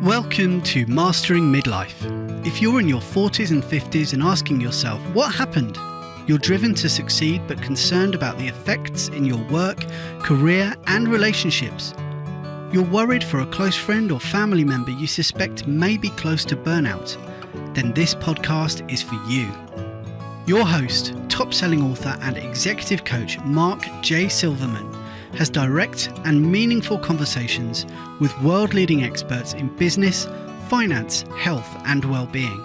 Welcome to Mastering Midlife. If you're in your 40s and 50s and asking yourself, what happened? You're driven to succeed but concerned about the effects in your work, career and relationships. You're worried for a close friend or family member you suspect may be close to burnout. Then this podcast is for you. Your host, top-selling author and executive coach Mark J. Silverman has direct and meaningful conversations with world-leading experts in business, finance, health and well-being.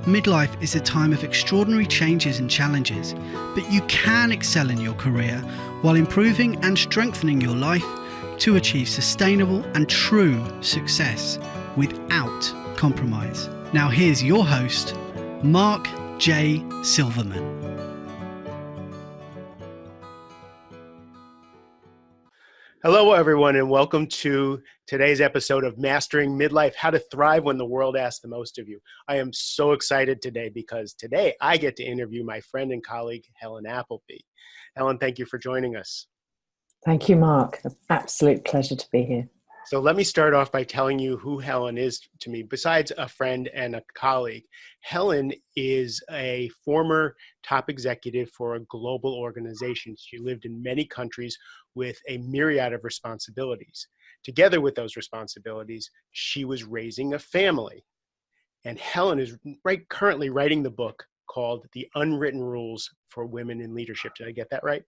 Midlife is a time of extraordinary changes and challenges, but you can excel in your career while improving and strengthening your life to achieve sustainable and true success without compromise. Now here's your host, Mark J. Silverman. Hello, everyone, and welcome to today's episode of Mastering Midlife, How to Thrive When the World Asks the Most of You. I am so excited today because today I get to interview my friend and colleague, Helen Appleby. Helen, thank you for joining us. Thank you, Mark. An absolute pleasure to be here. So let me start off by telling you who Helen is to me. Besides a friend and a colleague, Helen is a former top executive for a global organization. She lived in many countries with a myriad of responsibilities. Together with those responsibilities, she was raising a family. And Helen is currently writing the book called The Unwritten Rules for Women in Leadership. Did I get that right?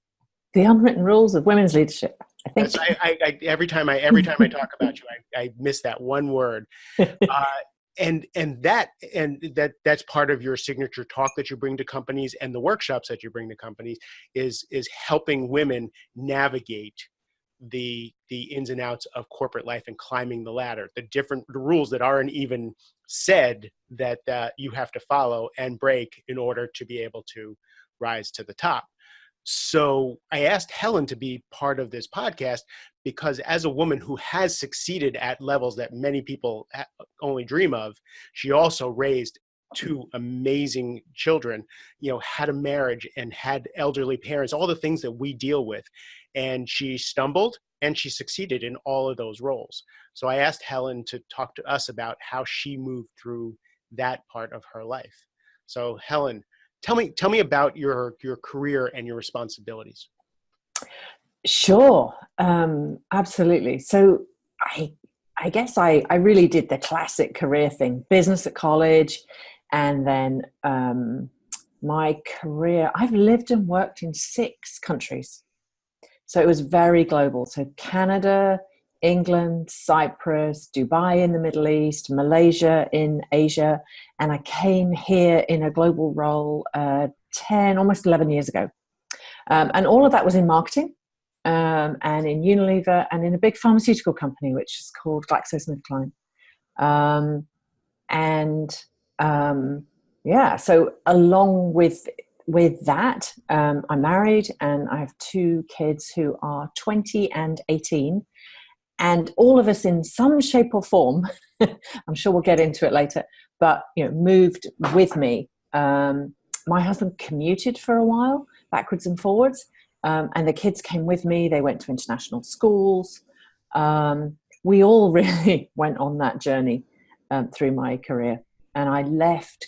The Unwritten Rules of Women's Leadership. I think. Yes, every time I talk about you, I miss that one word. And that's part of your signature talk that you bring to companies and the workshops that you bring to companies is helping women navigate the ins and outs of corporate life and climbing the ladder, the rules that aren't even said that you have to follow and break in order to be able to rise to the top. So I asked Helen to be part of this podcast because as a woman who has succeeded at levels that many people only dream of, she also raised two amazing children, had a marriage and had elderly parents, all the things that we deal with. And she stumbled and she succeeded in all of those roles. So I asked Helen to talk to us about how she moved through that part of her life. So Helen, Tell me about your career and your responsibilities. Sure, absolutely. So I guess I really did the classic career thing, business at college, and then my career, I've lived and worked in 6 countries. So it was very global. So Canada, England, Cyprus, Dubai in the Middle East, Malaysia in Asia, and I came here in a global role almost 11 years ago. And all of that was in marketing and in Unilever and in a big pharmaceutical company, which is called GlaxoSmithKline. So along with that, I'm married and I have 2 kids who are 20 and 18. And all of us in some shape or form, I'm sure we'll get into it later, but moved with me. My husband commuted for a while, backwards and forwards, and the kids came with me. They went to international schools. We all really went on that journey through my career. And I left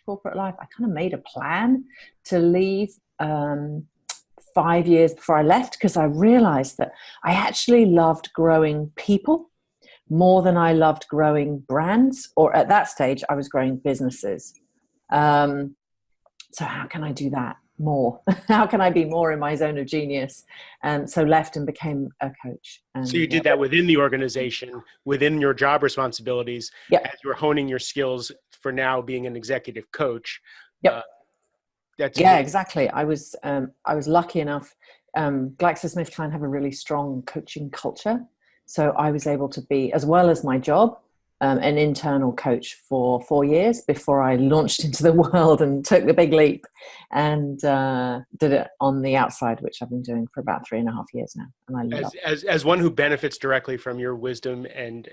corporate life. I kind of made a plan to leave 5 years before I left because I realized that I actually loved growing people more than I loved growing brands, or at that stage I was growing businesses. So how can I do that more? How can I be more in my zone of genius? So left and became a coach. And, so you did that within the organization, within your job responsibilities, yep. As you were honing your skills for now being an executive coach. Yep. Exactly. I was lucky enough. GlaxoSmithKline have a really strong coaching culture, so I was able to be, as well as my job, an internal coach for 4 years before I launched into the world and took the big leap and did it on the outside, which I've been doing for about 3.5 years now, and I love it. As one who benefits directly from your wisdom and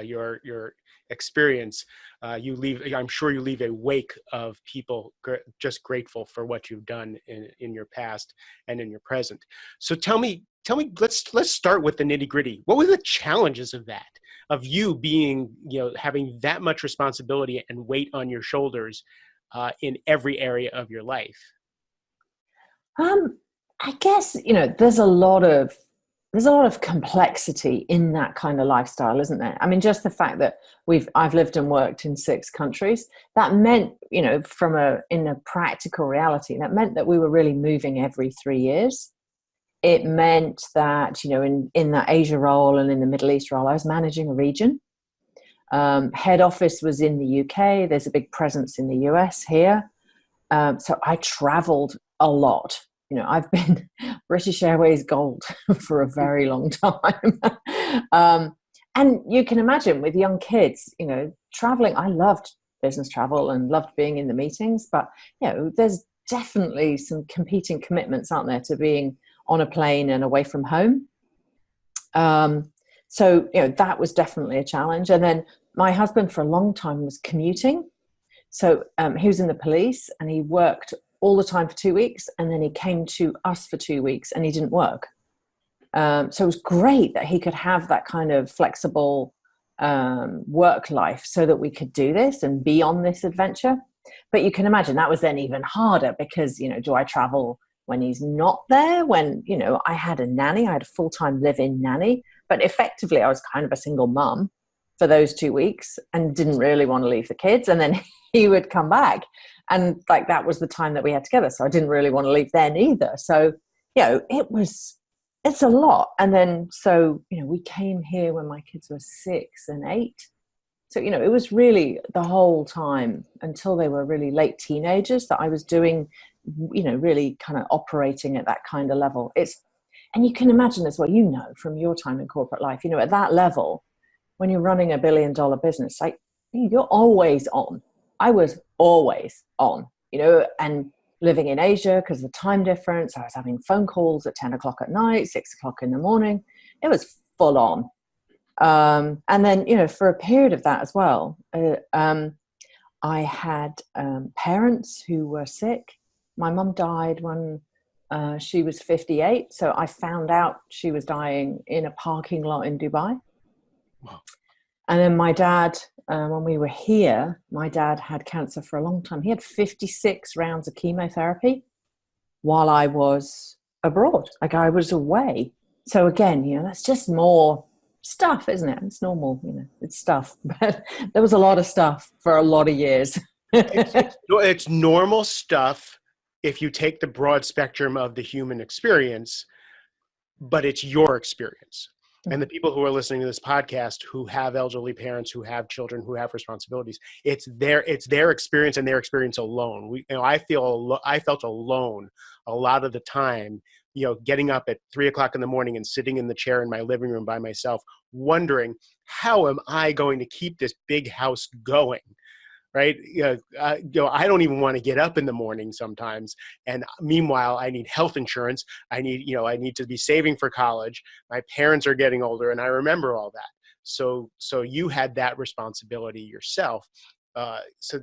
your experience, I'm sure you leave a wake of people just grateful for what you've done in your past and in your present. So tell me, let's start with the nitty gritty. What were the challenges of that, of you being, having that much responsibility and weight on your shoulders in every area of your life? I guess, there's a lot of complexity in that kind of lifestyle, isn't there? I mean, just the fact that I've lived and worked in 6 countries, that meant, in a practical reality, that meant that we were really moving every 3 years. It meant that, in that Asia role and in the Middle East role, I was managing a region. Head office was in the UK. There's a big presence in the US here. So I traveled a lot. I've been British Airways Gold for a very long time. And you can imagine with young kids, traveling, I loved business travel and loved being in the meetings, but, there's definitely some competing commitments, aren't there, to being on a plane and away from home. So, that was definitely a challenge. And then my husband for a long time was commuting. So he was in the police and he worked all the time for 2 weeks, and then he came to us for 2 weeks and he didn't work. So it was great that he could have that kind of flexible work life so that we could do this and be on this adventure. But you can imagine that was then even harder because, do I travel when he's not there? When, I had a nanny, I had a full-time live-in nanny, but effectively I was kind of a single mum for those 2 weeks and didn't really want to leave the kids. And then he would come back. And that was the time that we had together. So I didn't really want to leave then either. So, it's a lot. And then, so, we came here when my kids were 6 and 8. So, it was really the whole time until they were really late teenagers that I was doing, really kind of operating at that kind of level. And you can imagine as well, from your time in corporate life, at that level, when you're running $1 billion business, you're always on. I was always on, and living in Asia because of the time difference. I was having phone calls at 10 o'clock at night, 6 o'clock in the morning. It was full on. And then, for a period of that as well, I had parents who were sick. My mum died when she was 58. So I found out she was dying in a parking lot in Dubai. Wow. And then my dad, when we were here, my dad had cancer for a long time. He had 56 rounds of chemotherapy while I was abroad. I was away. So again, that's just more stuff, isn't it? It's normal, it's stuff. But there was a lot of stuff for a lot of years. It's normal stuff if you take the broad spectrum of the human experience, but it's your experience. And the people who are listening to this podcast who have elderly parents, who have children, who have responsibilities, it's their experience and their experience alone. I felt alone a lot of the time, getting up at 3 o'clock in the morning and sitting in the chair in my living room by myself, wondering, how am I going to keep this big house going? Right? I don't even want to get up in the morning sometimes. And meanwhile, I need health insurance. I need to be saving for college. My parents are getting older, and I remember all that. So you had that responsibility yourself. So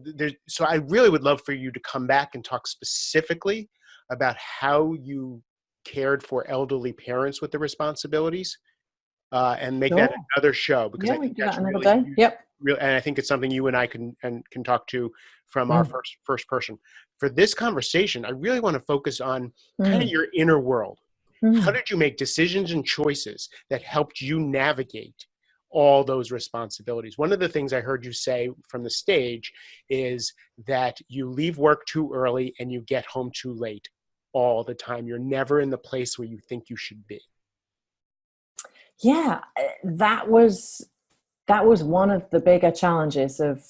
I really would love for you to come back and talk specifically about how you cared for elderly parents with the responsibilities, and make that another show, because I think that's another really day. Yep. And I think it's something you and I can talk to from our first person. For this conversation, I really want to focus on kind of your inner world. How did you make decisions and choices that helped you navigate all those responsibilities? One of the things I heard you say from the stage is that you leave work too early and you get home too late all the time. You're never in the place where you think you should be. Yeah, that was one of the bigger challenges of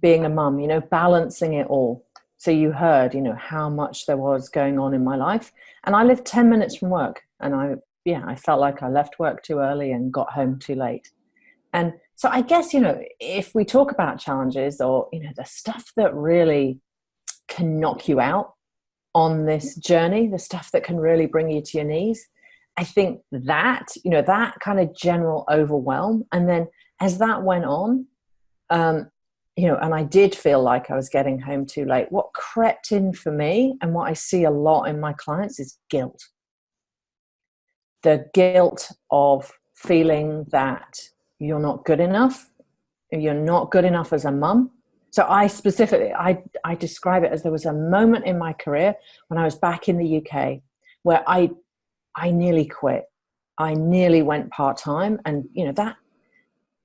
being a mum, balancing it all. So you heard, how much there was going on in my life. And I lived 10 minutes from work. And I felt like I left work too early and got home too late. And so I guess, if we talk about challenges or, the stuff that really can knock you out on this journey, the stuff that can really bring you to your knees, I think that, that kind of general overwhelm. And then as that went on, And I did feel like I was getting home too late. What crept in for me, and what I see a lot in my clients, is guilt. The guilt of feeling that you're not good enough. You're not good enough as a mum. So I specifically, I describe it as there was a moment in my career when I was back in the UK where I nearly quit. I nearly went part-time, and that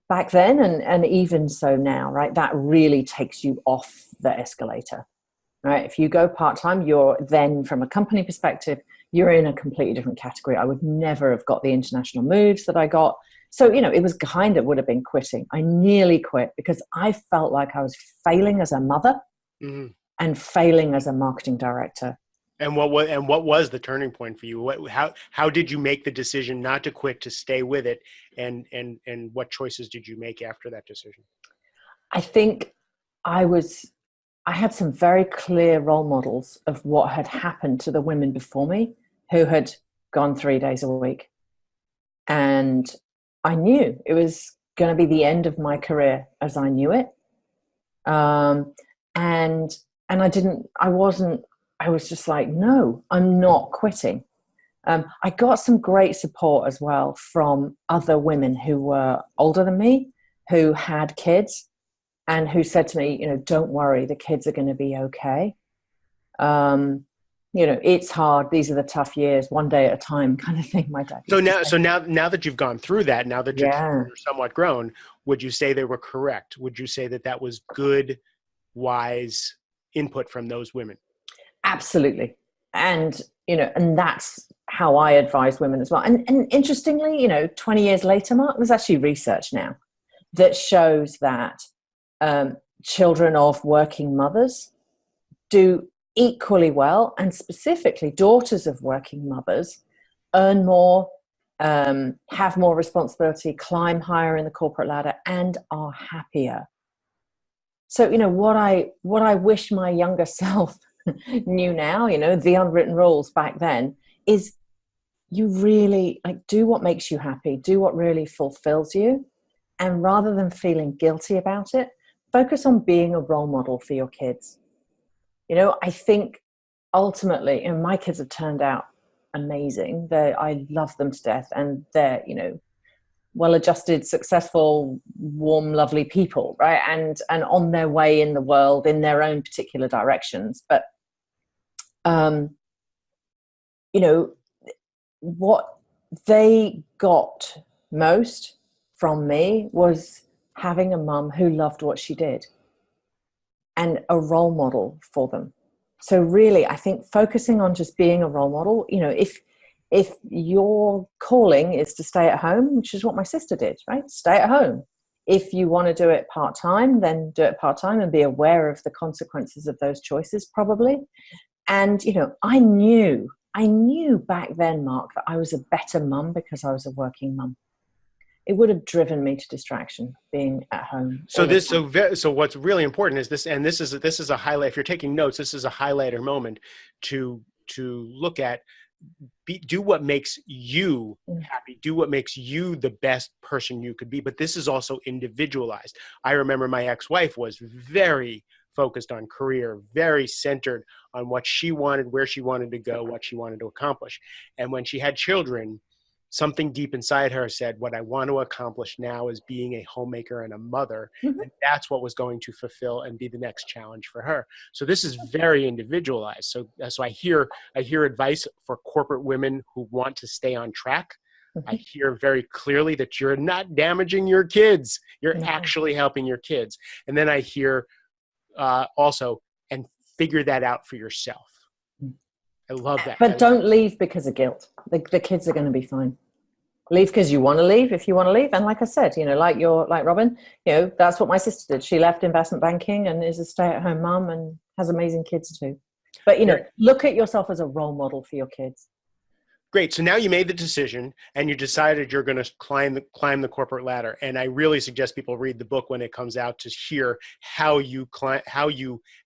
back then and even so now, right, that really takes you off the escalator, right? If you go part-time, you're then, from a company perspective, you're in a completely different category. I would never have got the international moves that I got. So, it was would have been quitting. I nearly quit because I felt like I was failing as a mother and failing as a marketing director. And what was the turning point for you? How did you make the decision not to quit, to stay with it? And what choices did you make after that decision? I think I had some very clear role models of what had happened to the women before me who had gone 3 days a week. And I knew it was going to be the end of my career as I knew it. I was just like, no, I'm not quitting. I got some great support as well from other women who were older than me, who had kids, and who said to me, don't worry, the kids are going to be okay. It's hard. These are the tough years, one day at a time, kind of thing. My dad. So now that you've gone through that, now that you're somewhat grown, would you say they were correct? Would you say that was good, wise input from those women? Absolutely. And that's how I advise women as well. And interestingly, 20 years later, Mark, there's actually research now that shows that children of working mothers do equally well, and specifically daughters of working mothers earn more, have more responsibility, climb higher in the corporate ladder, and are happier. So, what I wish my younger self knew now, the unwritten rules back then, is you really do what makes you happy, do what really fulfills you. And rather than feeling guilty about it, focus on being a role model for your kids. I think ultimately, my kids have turned out amazing. I love them to death, and they're, well-adjusted, successful, warm, lovely people, right? And on their way in the world in their own particular directions. But, what they got most from me was having a mum who loved what she did and a role model for them. So really, I think focusing on just being a role model, if your calling is to stay at home, which is what my sister did, right? Stay at home. If you want to do it part-time, then do it part-time and be aware of the consequences of those choices, probably. And, I knew back then, Mark, that I was a better mum because I was a working mum. It would have driven me to distraction being at home. So what's really important is this, and this is a highlight. If you're taking notes, this is a highlighter moment to look at. Do what makes you happy. Do what makes you the best person you could be. But this is also individualized. I remember my ex-wife was very focused on career, very centered on what she wanted, where she wanted to go, what she wanted to accomplish. And when she had children, something deep inside her said, what I want to accomplish now is being a homemaker and a mother. And that's what was going to fulfill and be the next challenge for her. So this is very individualized. So I hear advice for corporate women who want to stay on track. I hear very clearly that you're not damaging your kids. You're actually helping your kids. And then I hear also, and figure that out for yourself. I love that. But don't leave because of guilt. The kids are going to be fine. Leave because you want to leave, if you want to leave. And like I said, like Robin, that's what my sister did. She left investment banking and is a stay-at-home mom and has amazing kids too. But, look at yourself as a role model for your kids. Great. So now you made the decision and you decided you're going to climb the corporate ladder. And I really suggest people read the book when it comes out to hear how you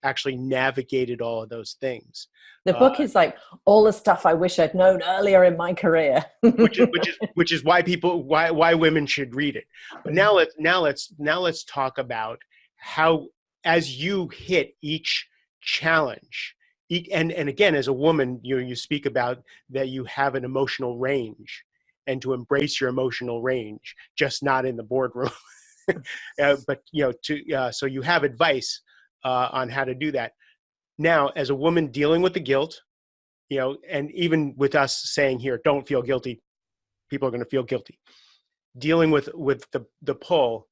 actually navigated all of those things. The book is like all the stuff I wish I'd known earlier in my career. which is why women should read it. But now let's talk about how, as you hit each challenge, and again, as a woman, you speak about that you have an emotional range, and to embrace your emotional range, just not in the boardroom. But so you have advice on how to do that. Now, as a woman dealing with the guilt, and even with us saying here, don't feel guilty, people are going to feel guilty. Dealing with the pull,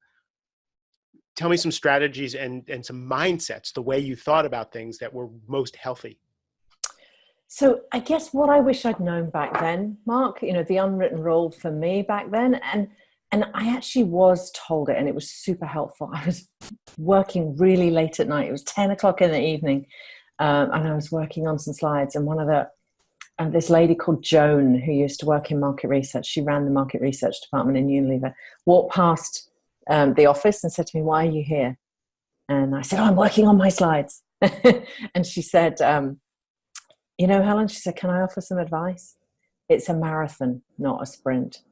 tell me some strategies and some mindsets, the way you thought about things that were most healthy. So I guess what I wish I'd known back then, Mark, the unwritten rule for me back then, and I actually was told it, and it was super helpful. I was working really late at night. It was 10 o'clock in the evening, and I was working on some slides, and one of this lady called Joan, who used to work in market research, she ran the market research department in Unilever, walked past the office and said to me, "Why are you here?" And I said, "Oh, I'm working on my slides." And she said, Helen, she said, "Can I offer some advice? It's a marathon, not a sprint."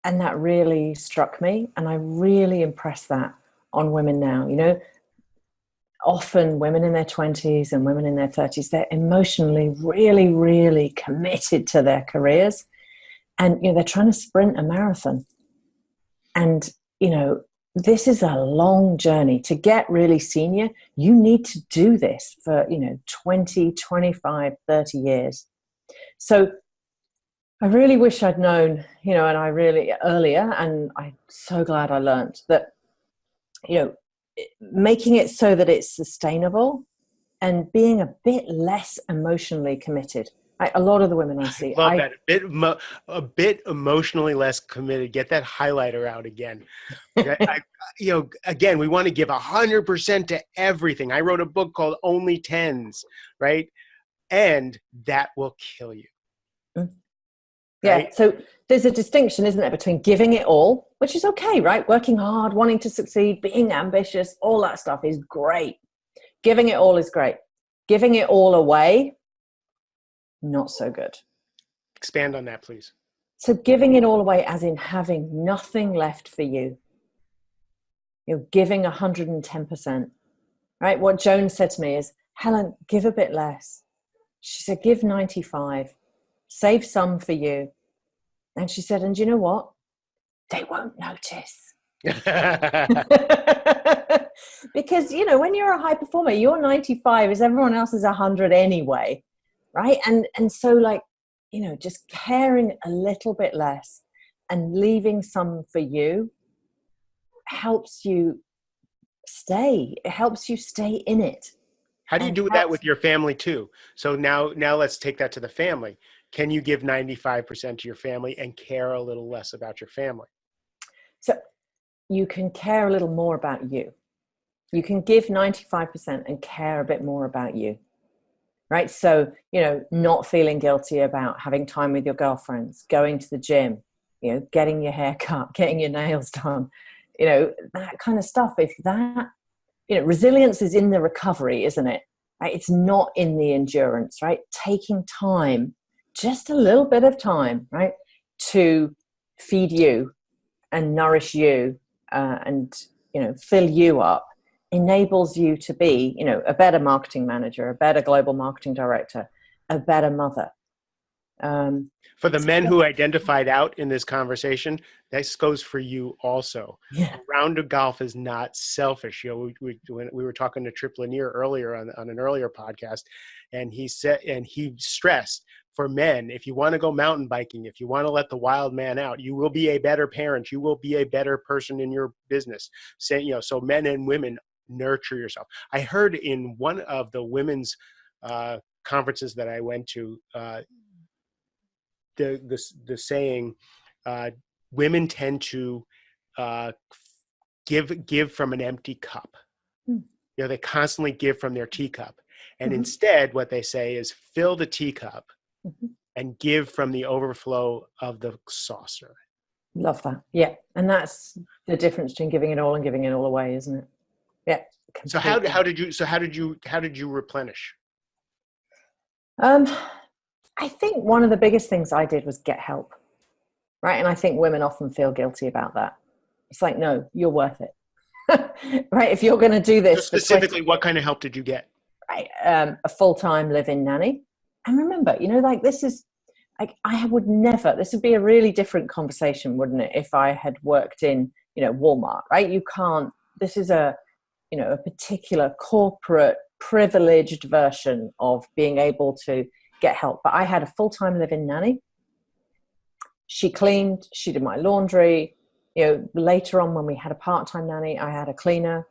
And that really struck me. And I really impress that on women now. Often women in their 20s and women in their 30s, they're emotionally really, really committed to their careers. And, they're trying to sprint a marathon. And, this is a long journey. To get really senior, you need to do this for, 20, 25, 30 years. So I really wish I'd known, earlier, and I'm so glad I learned that, making it so that it's sustainable and being a bit less emotionally committed. A lot of the women I see, love that. A bit emotionally less committed. Get that highlighter out again. Again, we want to give 100% to everything. I wrote a book called Only Tens, right? And that will kill you. Yeah. Right? So there's a distinction, isn't there, between giving it all, which is okay, right? Working hard, wanting to succeed, being ambitious, all that stuff is great. Giving it all is great. Giving it all away, not so good. Expand on that, please. So giving it all away as in having nothing left for you. Giving 110%. Right? What Joan said to me is, "Helen, give a bit less." She said, "Give 95. Save some for you." And she said, "And you know what? They won't notice." Because, when you're a high performer, your 95 is everyone else's 100 anyway. Right. And so just caring a little bit less and leaving some for you helps you stay. It helps you stay in it. How do you do that with your family too? So now let's take that to the family. Can you give 95% to your family and care a little less about your family? So you can care a little more about you. You can give 95% and care a bit more about you. Right. So, not feeling guilty about having time with your girlfriends, going to the gym, getting your hair cut, getting your nails done, that kind of stuff. If that, resilience is in the recovery, isn't it? Right? It's not in the endurance, right? Taking time, just a little bit of time, right, to feed you and nourish you and, fill you up, enables you to be, a better marketing manager, a better global marketing director, a better mother. For the men who identified out in this conversation, this goes for you also. Yeah. A round of golf is not selfish. We were talking to Trip Lanier earlier on an earlier podcast, and he stressed, for men, if you want to go mountain biking, if you want to let the wild man out, you will be a better parent. You will be a better person in your business. So men and women, nurture yourself. I heard in one of the women's conferences that I went to, the saying, women tend to give from an empty cup. They constantly give from their teacup. And instead, what they say is fill the teacup and give from the overflow of the saucer. Love that. Yeah. And that's the difference between giving it all and giving it all away, isn't it? Yeah. Completely. So how did you replenish? I think one of the biggest things I did was get help. Right. And I think women often feel guilty about that. It's like, no, you're worth it. Right? If you're going to do this. So specifically, what kind of help did you get? Right. A full-time live-in nanny. And remember, like this is, like, this would be a really different conversation, wouldn't it? If I had worked in, Walmart, right? This is a particular corporate privileged version of being able to get help. But I had a full-time live-in nanny. She cleaned, she did my laundry. Later on when we had a part-time nanny, I had a cleaner.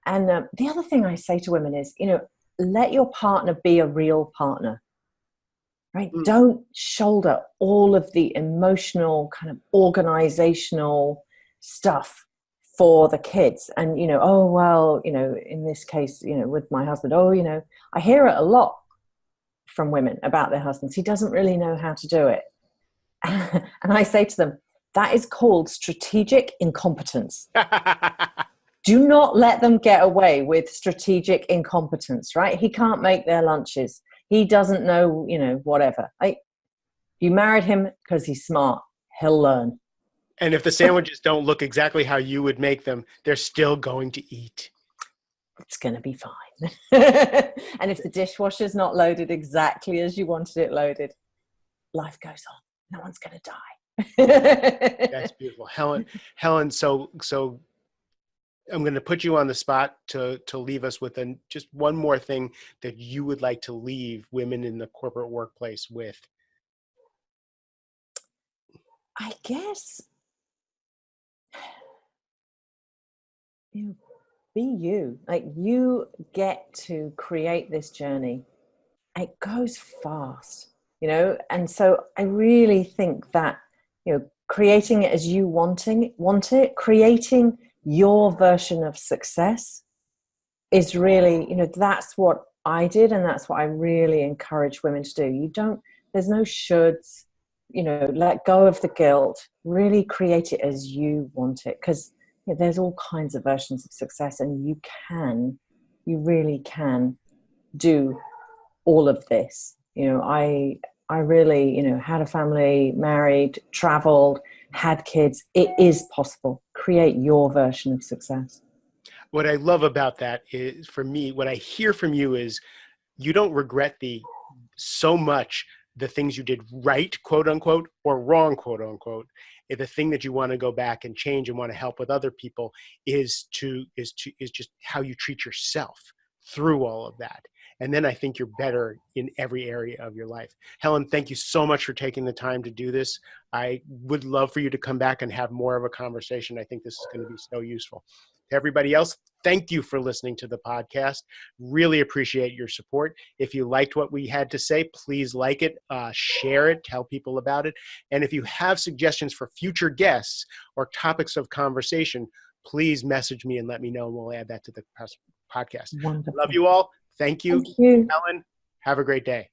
And the other thing I say to women is, let your partner be a real partner, right? Don't shoulder all of the emotional kind of organizational stuff for the kids. And, in this case, with my husband, I hear it a lot from women about their husbands. He doesn't really know how to do it. And I say to them, that is called strategic incompetence. Do not let them get away with strategic incompetence, right? He can't make their lunches. He doesn't know, whatever. You married him because he's smart. He'll learn. And if the sandwiches don't look exactly how you would make them, they're still going to eat. It's going to be fine. And if the dishwasher's not loaded exactly as you wanted it loaded, life goes on. No one's going to die. That's beautiful. Helen, so I'm going to put you on the spot to leave us with just one more thing that you would like to leave women in the corporate workplace with. I guess, be you. Like, you get to create this journey. It goes fast, and so I really think that, creating it as you want it, creating your version of success is really, that's what I did. And that's what I really encourage women to do. There's no shoulds, let go of the guilt, really create it as you want it. Because there's all kinds of versions of success, and you really can do all of this. I really, had a family, married, traveled, had kids. It is possible. Create your version of success. What I love about that is, for me, what I hear from you is you don't regret so much the things you did right, quote unquote, or wrong, quote unquote. The thing that you want to go back and change and want to help with other people is just how you treat yourself through all of that. And then I think you're better in every area of your life. Helen, thank you so much for taking the time to do this. I would love for you to come back and have more of a conversation. I think this is going to be so useful. To everybody else, thank you for listening to the podcast. Really appreciate your support. If you liked what we had to say, please like it, share it, tell people about it. And if you have suggestions for future guests or topics of conversation, please message me and let me know, and we'll add that to the podcast. Wonderful. Love you all. Thank you. Thank you. Helen, have a great day.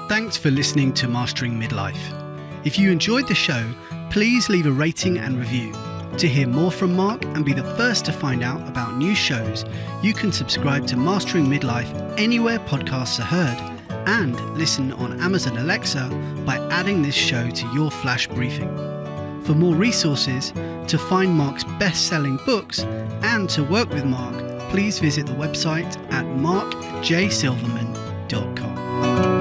Thanks for listening to Mastering Midlife. If you enjoyed the show, please leave a rating and review. To hear more from Mark and be the first to find out about new shows, you can subscribe to Mastering Midlife anywhere podcasts are heard, and listen on Amazon Alexa by adding this show to your flash briefing. For more resources, to find Mark's best-selling books, and to work with Mark, please visit the website at markjsilverman.com.